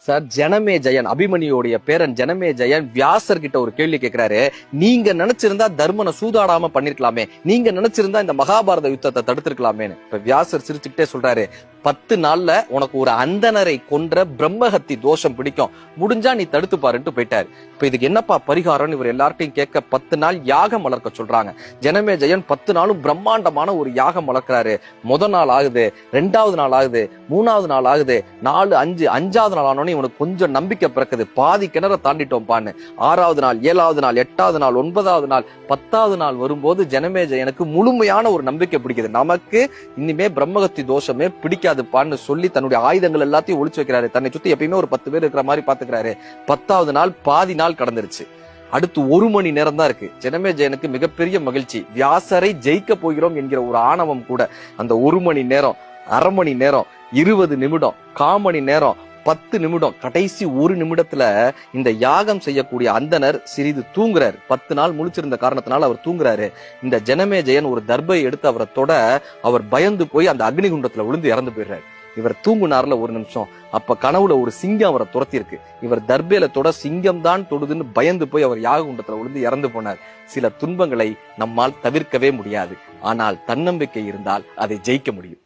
Sir, ஜனமே ஜெயன், அபிமன்யுடைய பேரன் ஜனமே ஜெயன் வியாசர் கிட்ட ஒரு கேள்வி கேட்கிறாரு. நீங்க நினைச்சிருந்தா தர்மனை சூதாடாம பண்ணிருக்கலாமே, நீங்க நினைச்சிருந்தா இந்த மகாபாரத யுத்தத்தை தடுத்திருக்கலாமேன்னு. இப்ப வியாசர் சிரிச்சுக்கிட்டே சொல்றாரு, 10 நாள்ல உனக்கு ஒரு அந்தனரை கொன்ற பிரம்மஹத்தி தோஷம் பிடிக்கும், முடிஞ்சா நீ தடுத்து பாருன்ட்டு போயிட்டாரு. இப்ப இதுக்கு என்னப்பா பரிகாரம் இவர் எல்லார்ட்டையும் கேட்க 10 நாள் யாகம் வளர்க்க சொல்றாங்க. ஜனமே ஜெயன் 10 நாளும் பிரம்மாண்டமான ஒரு யாகம் வளர்க்கிறாரு. முதல் நாள் ஆகுது, 2வது நாள் ஆகுது, 3வது நாள் ஆகுது, 4, 5, 5வது நாள் ஆனோன்னு இவனுக்கு கொஞ்சம் நம்பிக்கை பிறக்குது. பாதி கிணற தாண்டிட்டோம்பான்னு 6வது நாள், 7வது நாள், 8வது நாள், 9வது நாள், 10வது நாள் வரும்போது ஜனமே ஜெயனுக்கு முழுமையான ஒரு நம்பிக்கை பிடிக்குது. நமக்கு இனிமே பிரம்மஹத்தி தோஷமே பிடிக்காதுப்பான்னு சொல்லி தன்னுடைய ஆயுதங்கள் எல்லாத்தையும் ஒளிச்சு வைக்கிறாரு. தன்னை சுத்தி எப்பயுமே ஒரு 10 பேர் இருக்கிற மாதிரி பாத்துக்கிறாரு. 10வது நாள் பாதி நாள் கடந்துருச்சு. அடுத்து 1 மணி நேரம் தான் இருக்கு. ஜனமே ஜெயனுக்கு மிகப்பெரிய மகிழ்ச்சி. வியாசரை ஜெயிக்க போகிறோம் என்கிற ஒரு ஆணவம் கூட. அந்த 1 மணி நேரம், அரை மணி நேரம், 20 நிமிடம், 1/4 மணி நேரம், 10 நிமிடம், கடைசி 1 நிமிடத்துல இந்த யாகம் செய்யக்கூடிய அந்தனர் சிறிது தூங்குறாரு. 10 நாள் முழிச்சிருந்த காரணத்தினால அவர் தூங்குறாரு. இந்த ஜனமே ஜெயன் ஒரு தர்பை எடுத்து அவரை தொட அவர் பயந்து போய் அந்த அக்னிகுண்டத்துல விழுந்து இறந்து போயிடுறாரு. இவர் தூங்குனார்ல 1 நிமிஷம், அப்ப கனவுல ஒரு சிங்கம் அவரை துரத்தி இருக்கு. இவர் தர்பேல தொட சிங்கம் தான் தொடுதுன்னு பயந்து போய் அவர் யாக குண்டத்துல விழுந்து இறந்து போனார். சில துன்பங்களை நம்மால் தவிர்க்கவே முடியாது, ஆனால் தன்னம்பிக்கை இருந்தால் அதை ஜெயிக்க முடியும்.